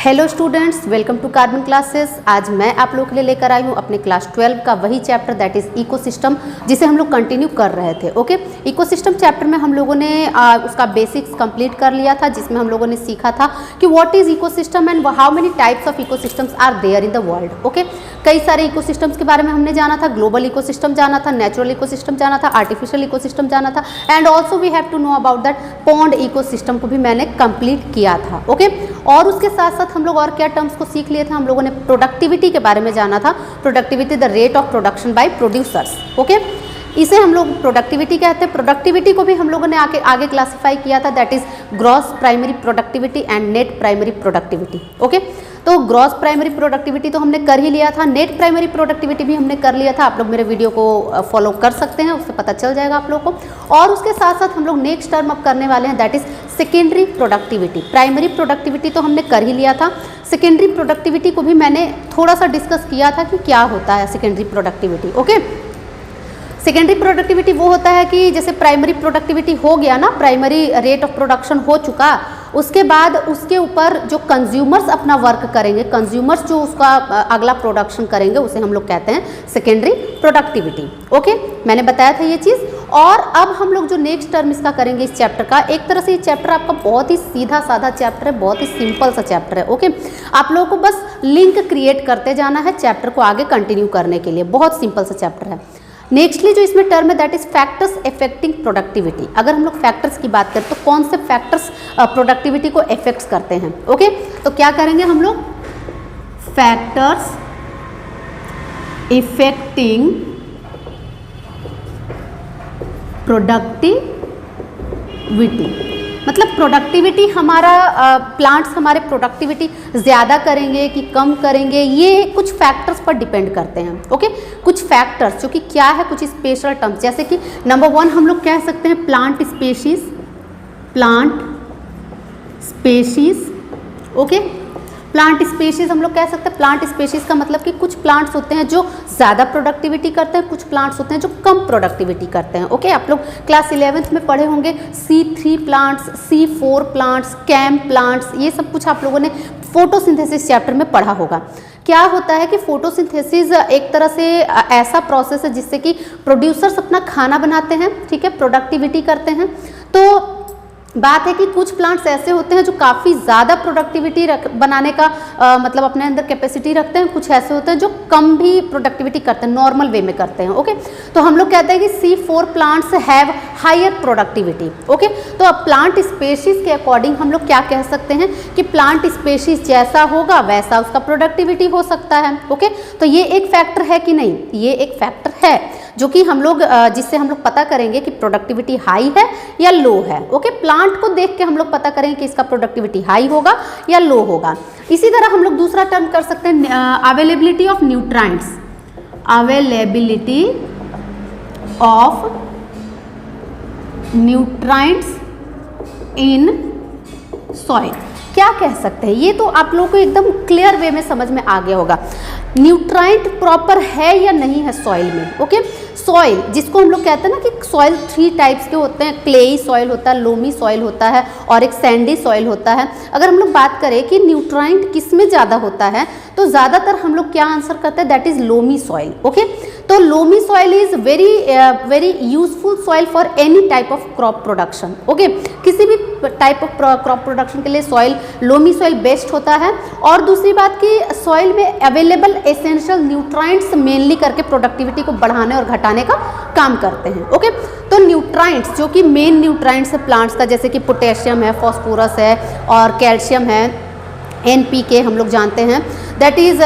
Hello students, welcome to carbon classes. आज मैं आप लोगों के लिए लेकर आई हूँ अपने क्लास 12 का वही चैप्टर दैट इज इकोसिस्टम, जिसे हम लोग कंटिन्यू कर रहे थे। ओके, इकोसिस्टम चैप्टर में हम लोगों ने उसका बेसिक्स कंप्लीट कर लिया था, जिसमें हम लोगों ने सीखा था कि what is ecosystem and how many types of ecosystems are there in the world. Okay, कई सारे इकोसिस्टम्स के बारे में हमने जाना था। ग्लोबल इकोसिस्टम जाना था, नेचुरल इकोसिस्टम जाना था, आर्टिफिशियल इकोसिस्टम जाना था, and also we have to know about that pond ecosystem को भी मैंने कंप्लीट किया था। ओके, और उसके साथ साथ हम लोग और क्या टर्म्स को सीख लिए थे। हम लोगों ने प्रोडक्टिविटी के बारे में जाना था। Productivity the rate of production by producers. Okay, इसे हम लोग प्रोडक्टिविटी कहते हैं। प्रोडक्टिविटी को भी हम लोगों ने आगे क्लासिफाई किया था, that is gross primary productivity and net primary productivity. Okay, तो ग्रॉस प्राइमरी प्रोडक्टिविटी तो हमने कर ही लिया था, नेट प्राइमरी प्रोडक्टिविटी भी हमने कर लिया था। आप लोग मेरे वीडियो को फॉलो कर सकते हैं, उससे पता चल जाएगा आप लोग को। और उसके साथ साथ हम लोग नेक्स्ट टर्म अब करने वाले हैं, that is secondary productivity. Primary productivity तो हमने कर ही लिया था, सेकेंडरी प्रोडक्टिविटी को भी मैंने थोड़ा सा डिस्कस किया था कि क्या होता है secondary productivity. Okay, secondary productivity वो होता है कि जैसे प्राइमरी प्रोडक्टिविटी हो गया ना, प्राइमरी रेट ऑफ प्रोडक्शन हो चुका, उसके बाद उसके ऊपर जो कंज्यूमर्स अपना वर्क करेंगे, कंज्यूमर्स जो उसका अगला प्रोडक्शन करेंगे, उसे हम लोग कहते हैं सेकेंडरी प्रोडक्टिविटी। ओके, मैंने बताया था ये चीज़। और अब हम लोग जो नेक्स्ट टर्म इसका करेंगे इस चैप्टर का, एक तरह से ये चैप्टर आपका बहुत ही सीधा साधा चैप्टर है, बहुत ही सिंपल सा चैप्टर है। ओके, आप लोगों को बस लिंक क्रिएट करते जाना है चैप्टर को आगे कंटिन्यू करने के लिए। बहुत सिंपल सा चैप्टर है। नेक्स्टली जो इसमें टर्म है that is factors affecting productivity. अगर हम लोग फैक्टर्स की बात करें तो कौन से फैक्टर्स प्रोडक्टिविटी को अफेक्ट करते हैं। ओके, तो क्या करेंगे हम लोग, फैक्टर्स इफेक्टिंग प्रोडक्टिविटी, मतलब प्रोडक्टिविटी हमारा प्लांट्स हमारे प्रोडक्टिविटी ज़्यादा करेंगे कि कम करेंगे, ये कुछ फैक्टर्स पर डिपेंड करते हैं। ओके, कुछ फैक्टर्स जो कि क्या है, कुछ स्पेशल टर्म्स, जैसे कि नंबर 1 हम लोग कह सकते हैं plant species. Plant species, okay, plant species हम लोग कह सकते हैं। प्लांट स्पेशीज का मतलब कि कुछ प्लांट्स होते हैं जो ज़्यादा प्रोडक्टिविटी करते हैं, कुछ प्लांट्स होते हैं जो कम प्रोडक्टिविटी करते हैं। ओके, आप लोग क्लास 11th में पढ़े होंगे C3 plants, C4 plants, cam plants, ये सब कुछ आप लोगों ने फोटोसिंथेसिस चैप्टर में पढ़ा होगा। क्या होता है कि फोटोसिंथेसिस एक तरह से ऐसा प्रोसेस है जिससे कि प्रोड्यूसर्स अपना खाना बनाते हैं, ठीक है, प्रोडक्टिविटी करते हैं। तो बात है कि कुछ प्लांट्स ऐसे होते हैं जो काफ़ी ज़्यादा प्रोडक्टिविटी बनाने का मतलब अपने अंदर कैपेसिटी रखते हैं, कुछ ऐसे होते हैं जो कम भी प्रोडक्टिविटी करते हैं, नॉर्मल वे में करते हैं। ओके, तो हम लोग कहते हैं कि C4 plants have higher productivity. Okay, तो अब प्लांट स्पेशीज़ के अकॉर्डिंग हम लोग क्या कह सकते हैं कि प्लांट स्पेशीज़ जैसा होगा वैसा उसका प्रोडक्टिविटी हो सकता है। ओके, तो ये एक फैक्टर है कि नहीं, ये एक फैक्टर है जो कि हम लोग जिससे हम लोग पता करेंगे कि प्रोडक्टिविटी हाई है या लो है। ओके, प्लांट को देख के हम लोग पता करेंगे कि इसका प्रोडक्टिविटी हाई होगा या लो होगा। इसी तरह हम लोग दूसरा टर्म कर सकते हैं availability of nutrients. Availability of nutrients in soil, क्या कह सकते हैं, ये तो आप लोगों को एकदम क्लियर वे में समझ में आ गया होगा। न्यूट्राइंट प्रॉपर है या नहीं है सॉइल में। ओके, सॉइल जिसको हम लोग कहते हैं ना कि सॉइल 3 टाइप्स के होते हैं, क्लेई सॉइल होता है, लोमी सॉइल होता है और एक सैंडी सॉइल होता है। अगर हम लोग बात करें कि न्यूट्राइंट किस में ज़्यादा होता है तो ज़्यादातर हम लोग क्या आंसर करते हैं, that is loamy soil. Okay, तो loamy soil is very useful soil for any type of crop production. Okay, किसी भी टाइप ऑफ क्रॉप प्रोडक्शन के लिए सॉइल लोमी सॉइल बेस्ट होता है। और दूसरी बात कि सॉइल में अवेलेबल एसेंशियल न्यूट्राइंट्स मेनली करके प्रोडक्टिविटी को बढ़ाने और घटाने का काम करते हैं। ओके, तो न्यूट्राइंट्स जो कि मेन न्यूट्राइंट्स है प्लांट्स का, जैसे कि पोटेशियम है, फॉस्फोरस है और कैल्शियम है, NPK हम लोग जानते हैं, that is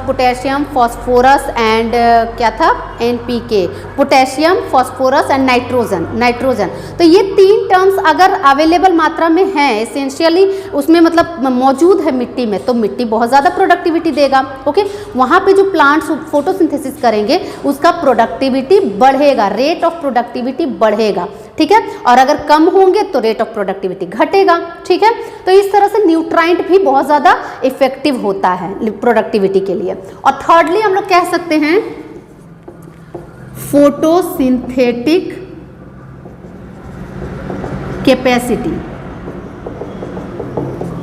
potassium, phosphorus and क्या था, NPK, potassium, phosphorus and nitrogen. तो ये 3 टर्म्स अगर अवेलेबल मात्रा में हैं, एसेंशियली उसमें मतलब मौजूद है मिट्टी में, तो मिट्टी बहुत ज़्यादा प्रोडक्टिविटी देगा। ओके, वहाँ पे जो प्लांट्स फोटोसिंथेसिस करेंगे उसका प्रोडक्टिविटी बढ़ेगा, रेट ऑफ प्रोडक्टिविटी बढ़ेगा, ठीक है, और अगर कम होंगे तो रेट ऑफ प्रोडक्टिविटी घटेगा। ठीक है, तो इस तरह से न्यूट्राइंट भी बहुत ज़्यादा इफेक्टिव होता है प्रोडक्टिविटी के लिए। और थर्डली हम लोग कह सकते हैं photosynthetic capacity.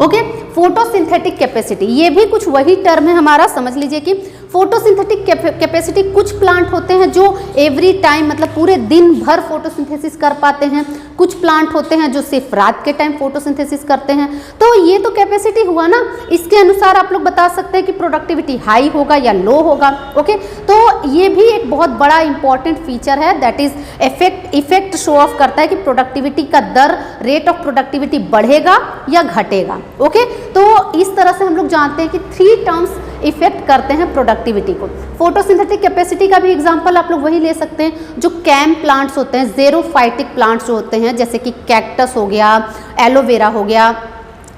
Okay, photosynthetic capacity, ये भी कुछ वही टर्म है हमारा, समझ लीजिए कि फोटोसिंथेटिक कैपेसिटी कुछ प्लांट होते हैं जो एवरी टाइम मतलब पूरे दिन भर फोटोसिंथेसिस कर पाते हैं, कुछ प्लांट होते हैं जो सिर्फ रात के टाइम फोटोसिंथेसिस करते हैं। तो ये तो कैपेसिटी हुआ ना, इसके अनुसार आप लोग बता सकते हैं कि प्रोडक्टिविटी हाई होगा या लो होगा। ओके, तो ये भी एक बहुत बड़ा इंपॉर्टेंट फीचर है, that is effect show off करता है कि प्रोडक्टिविटी का दर, रेट ऑफ प्रोडक्टिविटी बढ़ेगा या घटेगा। ओके, तो इस तरह से हम लोग जानते हैं कि 3 टर्म्स इफेक्ट करते हैं प्रोडक्टिविटी को। फोटोसिंथेटिक कैपेसिटी का भी एग्जांपल आप लोग वही ले सकते हैं जो कैम प्लांट्स होते हैं, ज़ेरोफाइटिक प्लांट्स जो होते हैं, जैसे कि कैक्टस हो गया, एलोवेरा हो गया।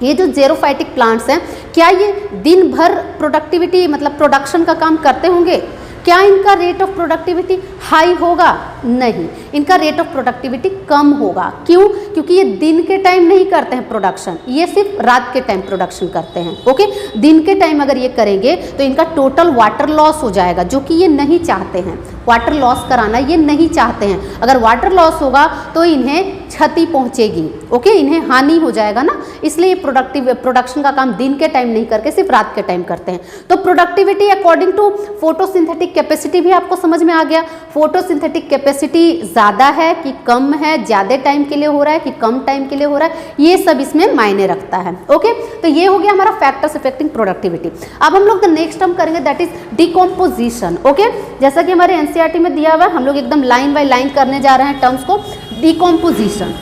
ये जो ज़ेरोफाइटिक प्लांट्स हैं, क्या ये दिन भर प्रोडक्टिविटी मतलब प्रोडक्शन का काम करते होंगे? क्या इनका रेट ऑफ प्रोडक्टिविटी हाई होगा? नहीं, इनका रेट ऑफ प्रोडक्टिविटी कम होगा। क्यों? क्योंकि ये दिन के टाइम नहीं करते हैं प्रोडक्शन, ये सिर्फ रात के टाइम प्रोडक्शन करते हैं। ओके, दिन के टाइम अगर ये करेंगे तो इनका टोटल वाटर लॉस हो जाएगा, जो कि ये नहीं चाहते हैं। वाटर लॉस कराना ये नहीं चाहते हैं। अगर वाटर लॉस होगा तो इन्हें क्षति पहुंचेगी। ओके, इन्हें हानि हो जाएगा ना, इसलिए प्रोडक्शन का काम दिन के टाइम नहीं करके सिर्फ रात के टाइम करते हैं। तो productivity according to photosynthetic capacity भी आपको समझ में आ गया। फोटोसिंथेटिक कैपेसिटी ज़्यादा है कि कम है, ज़्यादा टाइम के लिए हो रहा है कि कम टाइम के लिए हो रहा है, ये सब इसमें मायने रखता है। ओके, तो ये हो गया हमारा फैक्टर्स अफेक्टिंग प्रोडक्टिविटी। अब हम लोग द नेक्स्ट टर्म करेंगे, दैट इज डिकम्पोजिशन। ओके, जैसा कि हमारे एनसीईआरटी में दिया हुआ है, हम लोग एकदम लाइन बाय लाइन करने जा रहे हैं टर्म्स को। डिकम्पोजिशन,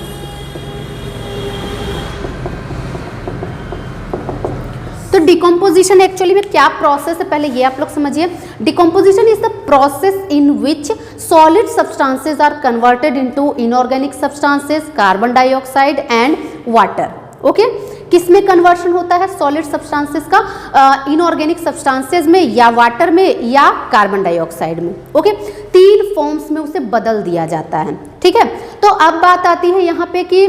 तो डिकम्पोजिशन एक्चुअली में क्या प्रोसेस है, पहले ये आप लोग समझिए। Decomposition is the process in which solid substances are converted into inorganic substances, carbon dioxide and water. Okay, किसमें कन्वर्शन होता है सॉलिड सब्सटेंसेस का? इनऑर्गेनिक सब्सटेंसेस में या वाटर में या कार्बन डाइऑक्साइड में। ओके, 3 फॉर्म्स में उसे बदल दिया जाता है। ठीक है, तो अब बात आती है यहाँ पे कि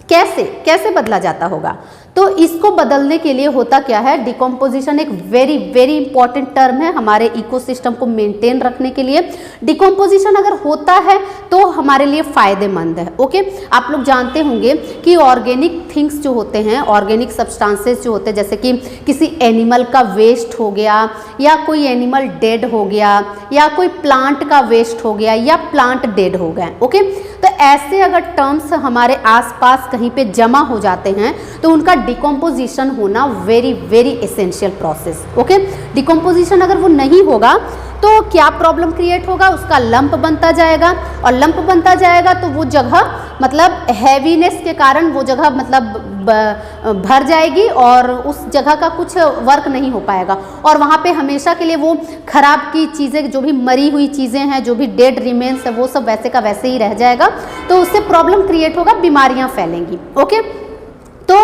कैसे बदला जाता होगा। तो इसको बदलने के लिए होता क्या है, डिकम्पोजिशन एक वेरी वेरी इंपॉर्टेंट टर्म है हमारे इकोसिस्टम को मेंटेन रखने के लिए। डिकम्पोजिशन अगर होता है तो हमारे लिए फायदेमंद है। ओके, आप लोग जानते होंगे कि ऑर्गेनिक थिंग्स जो होते हैं, ऑर्गेनिक सब्सटेंसेस जो होते हैं, जैसे कि किसी एनिमल का वेस्ट हो गया या कोई एनिमल डेड हो गया या कोई प्लांट का वेस्ट हो गया या प्लांट डेड हो गए। ओके, तो ऐसे अगर टर्म्स हमारे आसपास कहीं पे जमा हो जाते हैं तो उनका डिकम्पोजिशन होना very very essential process. Okay, decomposition अगर वो नहीं होगा तो क्या प्रॉब्लम क्रिएट होगा, उसका लंप बनता जाएगा और लंप बनता जाएगा तो वो जगह मतलब हैवीनेस के कारण वो जगह मतलब भर जाएगी और उस जगह का कुछ वर्क नहीं हो पाएगा और वहाँ पे हमेशा के लिए वो खराब की चीज़ें, जो भी मरी हुई चीज़ें हैं, जो भी डेड रिमेन्स है, वो सब वैसे का वैसे ही रह जाएगा। तो उससे प्रॉब्लम क्रिएट होगा, बीमारियाँ फैलेंगी। ओके, तो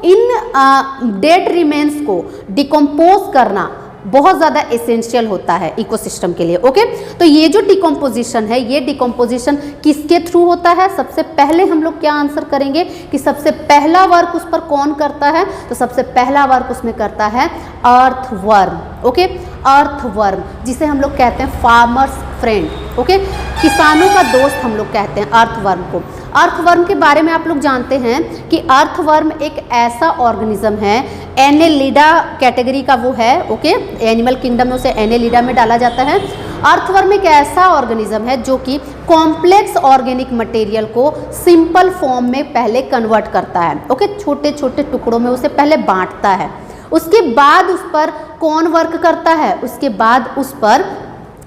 इन डेड रिमेन्स को डिकम्पोज करना बहुत ज़्यादा एसेंशियल होता है इकोसिस्टम के लिए। ओके, तो ये जो डिकम्पोजिशन है, ये डिकम्पोजिशन किसके थ्रू होता है? सबसे पहले हम लोग क्या आंसर करेंगे कि सबसे पहला वर्क उस पर कौन करता है? तो सबसे पहला वर्क उसमें करता है अर्थवर्म। ओके, अर्थवर्म जिसे हम लोग कहते हैं फार्मर्स फ्रेंड। ओके, किसानों का दोस्त हम लोग कहते हैं अर्थवर्म को। अर्थवर्म के बारे में आप लोग जानते हैं कि अर्थवर्म एक ऐसा ऑर्गेनिज्म है, एनेलिडा कैटेगरी का वो है। ओके, एनिमल किंगडम में उसे एनेलिडा में डाला जाता है। अर्थवर्म एक ऐसा ऑर्गेनिज्म है जो कि कॉम्प्लेक्स ऑर्गेनिक मटेरियल को सिंपल फॉर्म में पहले कन्वर्ट करता है। ओके, छोटे छोटे टुकड़ों में उसे पहले बांटता है, उसके बाद उस पर कौन वर्क करता है? उसके बाद उस पर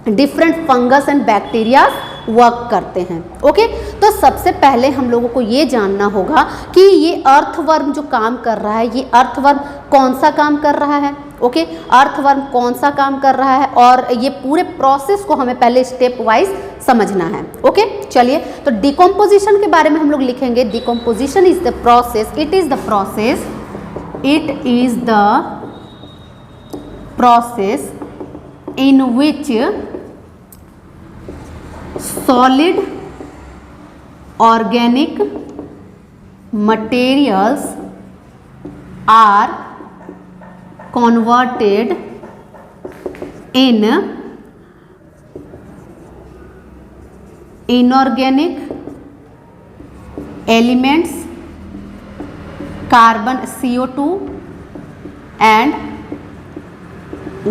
different fungus and bacteria work करते हैं। ओके, तो सबसे पहले हम लोगों को ये जानना होगा कि ये अर्थवर्म जो काम कर रहा है, ये अर्थवर्म कौन सा काम कर रहा है। ओके, अर्थवर्म कौन सा काम कर रहा है और ये पूरे प्रोसेस को हमें पहले स्टेप वाइज समझना है। ओके, चलिए, तो डिकम्पोजिशन के बारे में हम लोग लिखेंगे। Decomposition is the process, it is the process, it is the process in which solid organic materials are converted in inorganic elements, carbon CO2 and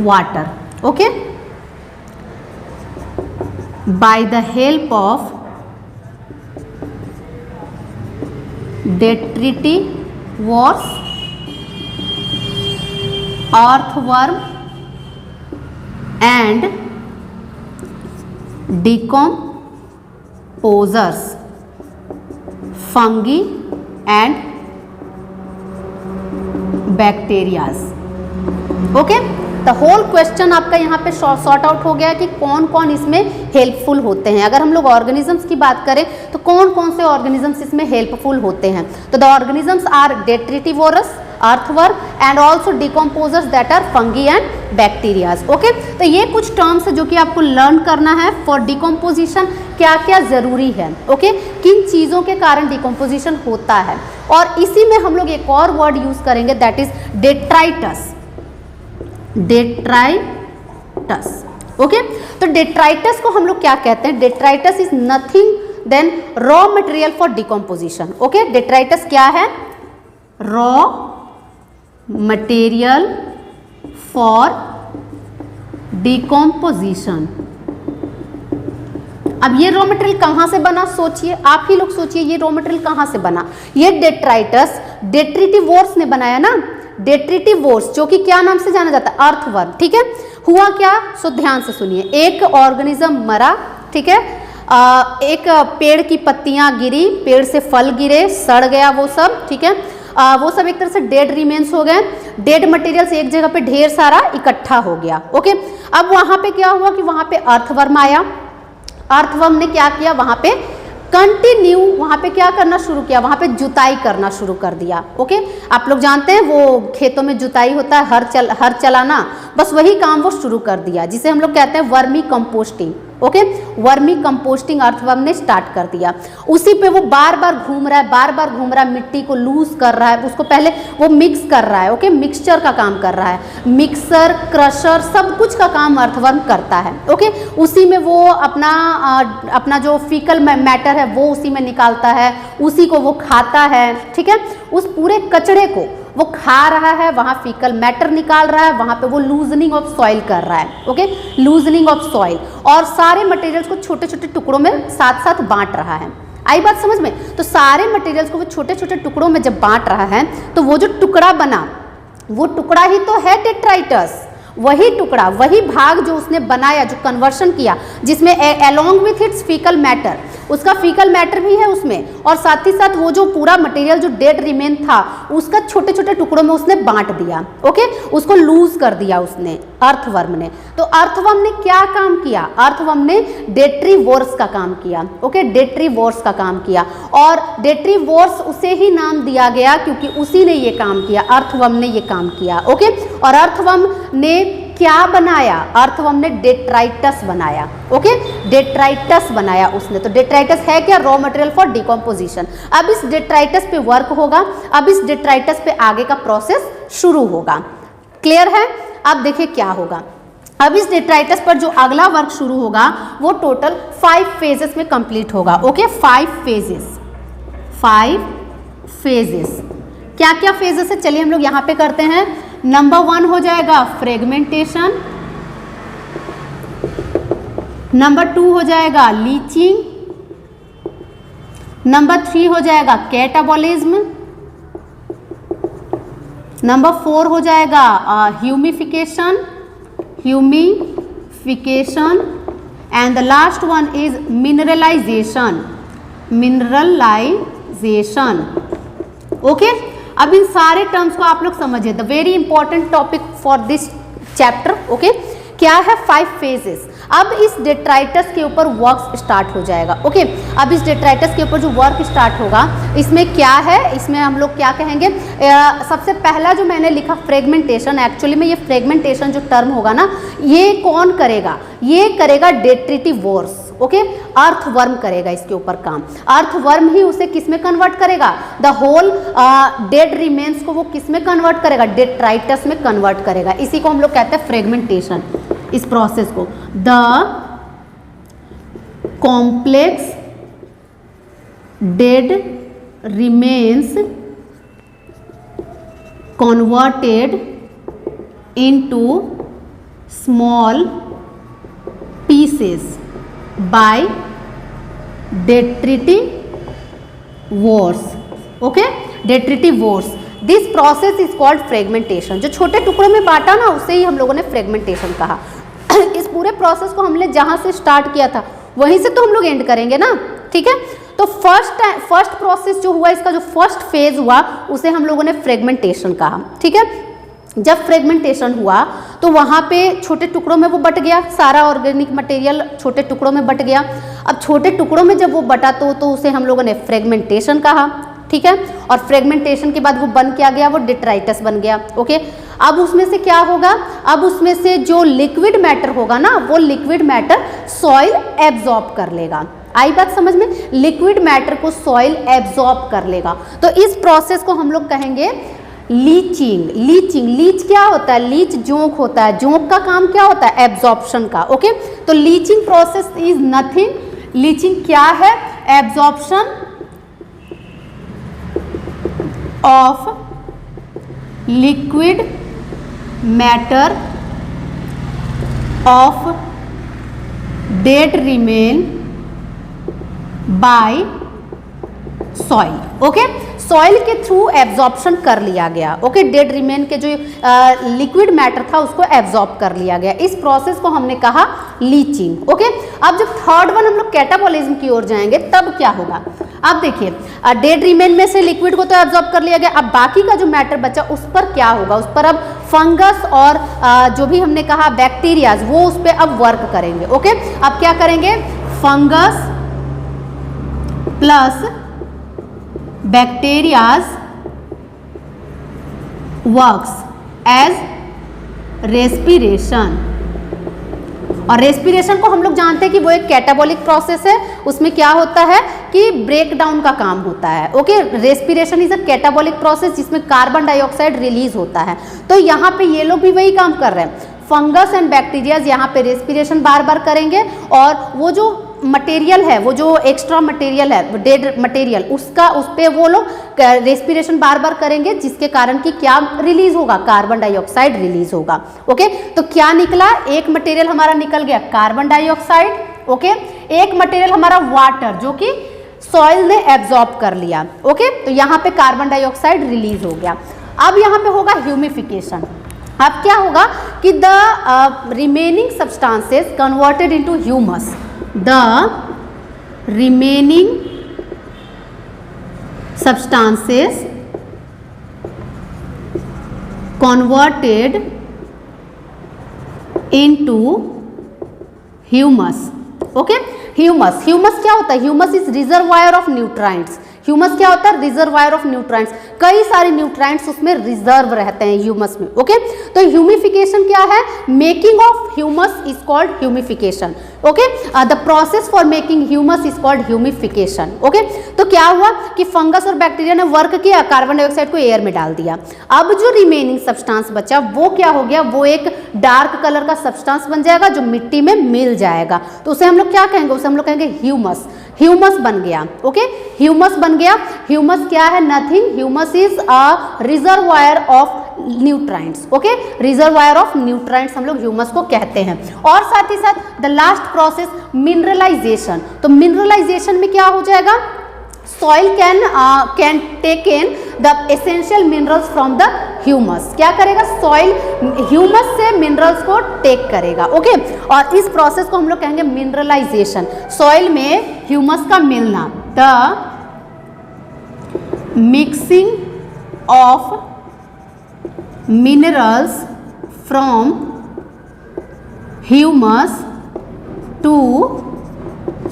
water. Okay, by the help of detritivores, earthworm and decomposers, fungi and bacteria. Okay, the whole question आपका यहाँ पे sort out हो गया कि कौन कौन इसमें helpful होते हैं. अगर हम लोग ऑर्गेनिजम्स की बात करें तो कौन कौन से ऑर्गेनिजम्स इसमें हेल्पफुल होते हैं. तो the organisms are detritivores, earthworm and also decomposers that are fungi and bacterias. Okay, तो ये कुछ टर्म्स है जो कि आपको लर्न करना है. फॉर डिकम्पोजिशन क्या क्या जरूरी है. ओके, किन चीज़ों के कारण डिकम्पोजिशन होता है. और इसी में हम लोग एक और वर्ड यूज करेंगे that is detritus. Detritus. Okay, तो डेट्राइटस को हम लोग क्या कहते हैं. Detritus is nothing then raw material for decomposition. Okay, detritus क्या है. Raw material for decomposition. अब ये रॉ मटेरियल कहाँ से बना, सोचिए, आप ही लोग सोचिए, ये रॉ मटेरियल कहाँ से बना. ये डेट्राइटस डेट्रिटिवोर्स ने बनाया ना. डेट्रिटिवोर्स जो कि क्या नाम से जाना जाता है, अर्थवर्म. ठीक है, हुआ क्या, सो ध्यान से सुनिए. एक ऑर्गेनिज्म मरा, ठीक है, एक पेड़ की पत्तियां गिरी, पेड़ से फल गिरे, सड़ गया वो सब. ठीक है, वो सब एक तरह से डेड रिमेन्स हो गए. डेड मटेरियल से एक जगह पे ढेर सारा इकट्ठा हो गया. ओके, अब वहां पे क्या हुआ कि वहां पे अर्थवर्म आया. अर्थवर्म ने क्या किया, वहां पे कंटिन्यू वहां पे क्या करना शुरू किया, वहां पे जुताई करना शुरू कर दिया. ओके, आप लोग जानते हैं वो खेतों में जुताई होता है, हर चलाना, बस वही काम वो शुरू कर दिया जिसे हम लोग कहते हैं vermi composting. Okay, vermi composting earthworm ने स्टार्ट कर दिया. उसी पे वो बार बार घूम रहा है, बार बार घूम रहा है, मिट्टी को लूज कर रहा है, उसको पहले वो मिक्स कर रहा है. ओके, मिक्सचर का काम कर रहा है, मिक्सर, क्रशर, सब कुछ का काम अर्थवर्म करता है. ओके, उसी में वो अपना जो फीकल मैटर है वो उसी में निकालता है, उसी को वो खाता है. ठीक है, उस पूरे कचड़े को वो खा रहा है, वहाँ फीकल मैटर निकाल रहा है, वहाँ पे वो लूजनिंग ऑफ सॉइल कर रहा है. ओके, लूजनिंग ऑफ सॉइल, और सारे मटेरियल्स को छोटे छोटे टुकड़ों में साथ साथ बांट रहा है. आई बात समझ में. तो सारे मटेरियल्स को वो छोटे छोटे टुकड़ों में जब बांट रहा है तो वो जो टुकड़ा बना वो टुकड़ा ही तो है डेट्राइटस. वही टुकड़ा, वही भाग जो उसने बनाया, जो कन्वर्शन किया, जिसमें along with its faecal matter, उसका फीकल मैटर भी है उसमें, और साथ ही साथ वो जो पूरा मटेरियल जो डेड रिमेन था उसका छोटे छोटे टुकड़ों में उसने बांट दिया. ओके, उसको लूज कर दिया उसने, अर्थवर्म ने. तो अर्थवर्म ने क्या काम किया, अर्थवर्म ने डेट्रीवोर्स का काम किया. ओके, डेट्रीवोर्स का काम किया, और डेट्रीवोर्स उसे ही नाम दिया गया क्योंकि उसी ने ये काम किया, अर्थवर्म ने ये काम किया. ओके, और अर्थवर्म ने क्या बनाया, अर्थवर्म ने डेट्राइटस बनाया. ओके, डेट्राइटस बनाया उसने. तो डेट्राइटस है क्या, रॉ मटेरियल फॉर डिकम्पोजिशन. अब इस डेट्राइटस पे वर्क होगा, अब इस डेट्राइटस पे आगे का प्रोसेस शुरू होगा. क्लियर है. अब देखिए क्या होगा. अब इस डेट्राइटस पर जो अगला वर्क शुरू होगा वो टोटल 5 फेजेस में कंप्लीट होगा. Okay, 5 phases. 5 फेजेस. क्या क्या फेजेस है, चलिए हम लोग यहाँ पे करते हैं. नंबर 1 हो जाएगा फ्रेगमेंटेशन, नंबर 2 हो जाएगा लीचिंग, नंबर 3 हो जाएगा कैटाबॉलिज्म, नंबर 4 हो जाएगा humification and the last one is mineralization. Okay, अब इन सारे टर्म्स को आप लोग समझिए. The very important topic for this chapter. Okay, क्या है 5 फेजेस. अब इस डेट्राइटस के ऊपर वर्क स्टार्ट हो जाएगा. ओके, अब इस डेट्राइटस के ऊपर जो वर्क स्टार्ट होगा इसमें क्या है, इसमें हम लोग क्या कहेंगे. सबसे पहला जो मैंने लिखा फ्रेगमेंटेशन, एक्चुअली में ये फ्रेगमेंटेशन जो टर्म होगा ना, ये कौन करेगा, ये करेगा डेट्रिटिवोर्स. ओके, अर्थवर्म करेगा इसके ऊपर काम. अर्थवर्म ही उसे किस में कन्वर्ट करेगा, द होल डेड रिमेन्स को वो किस में कन्वर्ट करेगा, डेट्राइटस में कन्वर्ट करेगा. इसी को हम लोग कहते हैं फ्रेगमेंटेशन. इस प्रोसेस को the complex dead remains converted into small pieces by detritive force. Okay, detritive force. This process is called fragmentation. जो छोटे टुकड़ों में बांटा ना उसे ही हम लोगों ने फ्रेगमेंटेशन कहा. इस पूरे प्रोसेस को हमने जहाँ से स्टार्ट किया था वहीं से तो हम लोग एंड करेंगे ना. ठीक है, तो फर्स्ट प्रोसेस जो हुआ, इसका जो फर्स्ट फेज हुआ उसे हम लोगों ने फ्रेगमेंटेशन कहा. ठीक है, जब फ्रेगमेंटेशन हुआ तो वहाँ पे छोटे टुकड़ों में वो बट गया, सारा ऑर्गेनिक मटेरियल छोटे टुकड़ों में बट गया. अब छोटे टुकड़ों में जब वो बटा तो उसे हम लोगों ने फ्रेगमेंटेशन कहा. ठीक है, और फ्रेगमेंटेशन के बाद वो बन क्या गया, वो डिट्राइटस बन गया. ओके, अब उसमें से क्या होगा, अब उसमें से जो लिक्विड मैटर होगा ना, वो लिक्विड मैटर सॉइल एब्जॉर्ब कर लेगा. आई बात समझ में, लिक्विड मैटर को सॉइल एब्जॉर्ब कर लेगा. तो इस प्रोसेस को हम लोग कहेंगे लीचिंग. लीच क्या होता है, लीच जोंक होता है. जोंक का काम क्या होता है, एब्जॉर्प्शन का. ओके, तो leaching process is nothing. Leaching क्या है, absorption of liquid matter of dead remain by soil. Okay, soil के थ्रू एब्जॉर्प्शन कर लिया गया. ओके, डेड रिमेन के जो लिक्विड मैटर था उसको एब्जॉर्ब कर लिया गया. इस प्रोसेस को हमने कहा लीचिंग. ओके, अब जब थर्ड वन हम लोग कैटाबॉलिज्म की ओर जाएंगे तब क्या होगा. अब देखिए, डेड रिमेन में से लिक्विड को तो एब्जॉर्ब कर लिया गया. अब बाकी का जो मैटर बचा उस पर क्या होगा, उस पर अब फंगस और जो भी हमने कहा बैक्टीरियाज, वो उस पर अब वर्क करेंगे. ओके, अब क्या करेंगे, fungus plus bacterias works as respiration. और रेस्पिरेशन को हम लोग जानते हैं कि वो एक कैटाबॉलिक प्रोसेस है. उसमें क्या होता है कि ब्रेक डाउन का काम होता है. Okay, respiration is a catabolic process जिसमें कार्बन डाइऑक्साइड रिलीज होता है. तो यहाँ पे ये लोग भी वही काम कर रहे हैं. फंगस एंड बैक्टीरियाज यहाँ पे रेस्पिरेशन बार बार करेंगे और वो जो मटेरियल है, वो जो एक्स्ट्रा मटेरियल है, डेड मटेरियल, उस पे वो लोग रेस्पिरेशन बार बार करेंगे जिसके कारण कि क्या रिलीज होगा, कार्बन डाइऑक्साइड रिलीज होगा. ओके, तो क्या निकला, एक मटेरियल हमारा निकल गया कार्बन डाइऑक्साइड. ओके, एक मटेरियल हमारा वाटर जो कि सॉइल ने एब्जॉर्ब कर लिया. ओके, तो यहाँ पे कार्बन डाइऑक्साइड रिलीज हो गया. अब यहाँ पे होगा ह्यूमिफिकेशन. अब क्या होगा कि the remaining substances converted into humus. The remaining substances converted into humus. Okay, humus क्या होता है, humus is reservoir of nutrients. Humus क्या होता है, रिजर्वायर ऑफ न्यूट्राइंट्स. कई सारे न्यूट्राइंट्स उसमें रिजर्व रहते हैं ह्यूमस में. ओके, तो ह्यूमिफिकेशन क्या है, making of humus is called humification. Okay, the process for making humus is called humification. Okay, तो क्या हुआ कि फंगस और बैक्टीरिया ने वर्क किया, कार्बन डाइऑक्साइड को एयर में डाल दिया. अब जो रिमेनिंग सब्सटेंस बचा वो क्या हो गया, वो एक डार्क कलर का सब्सटेंस बन जाएगा जो मिट्टी में मिल जाएगा. तो उसे हम लोग क्या कहेंगे, उसे हम लोग कहेंगे ह्यूमस. ह्यूमस बन गया. ओके, ह्यूमस बन गया. ह्यूमस क्या है, nothing. Humus is a reservoir of nutrients. Okay, reservoir of nutrients हम लोग ह्यूमस को कहते हैं. और साथ ही साथ द लास्ट प्रोसेस मिनरलाइजेशन. तो मिनरलाइजेशन में क्या हो जाएगा, soil can take in the essential minerals from the humus. क्या करेगा, सॉइल ह्यूमस से मिनरल्स को टेक करेगा. ओके, और इस प्रोसेस को हम लोग कहेंगे मिनरलाइजेशन. सॉइल में ह्यूमस का मिलना, the mixing of minerals from humus to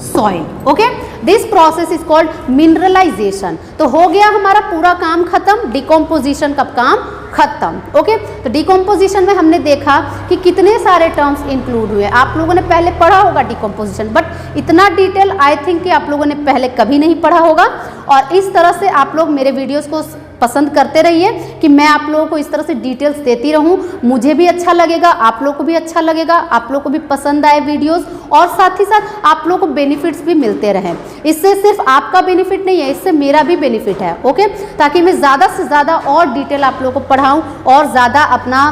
soil. Okay, this process is called mineralization. तो हो गया हमारा पूरा काम खत्म, डिकम्पोजिशन का काम खत्म. ओके, तो डिकम्पोजिशन में हमने देखा कि कितने सारे टर्म्स इंक्लूड हुए. आप लोगों ने पहले पढ़ा होगा डिकम्पोजिशन, बट इतना डिटेल आई थिंक कि आप लोगों ने पहले कभी नहीं पढ़ा होगा. और इस तरह से आप लोग मेरे वीडियोस को पसंद करते रहिए कि मैं आप लोगों को इस तरह से डिटेल्स देती रहूं. मुझे भी अच्छा लगेगा, आप लोगों को भी अच्छा लगेगा, आप लोगों को भी पसंद आए वीडियोस, और साथ ही साथ आप लोगों को बेनिफिट्स भी मिलते रहें. इससे सिर्फ आपका बेनिफिट नहीं है, इससे मेरा भी बेनिफिट है. ओके, ताकि मैं ज़्यादा से ज़्यादा और डिटेल आप लोगों को पढ़ाऊँ और ज़्यादा अपना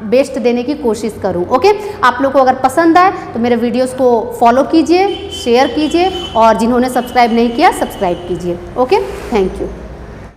बेस्ट देने की कोशिश करूँ। ओके, आप लोग को अगर पसंद आए तो मेरे वीडियोस को फॉलो कीजिए, शेयर कीजिए और जिन्होंने सब्सक्राइब नहीं किया सब्सक्राइब कीजिए। Okay, thank you.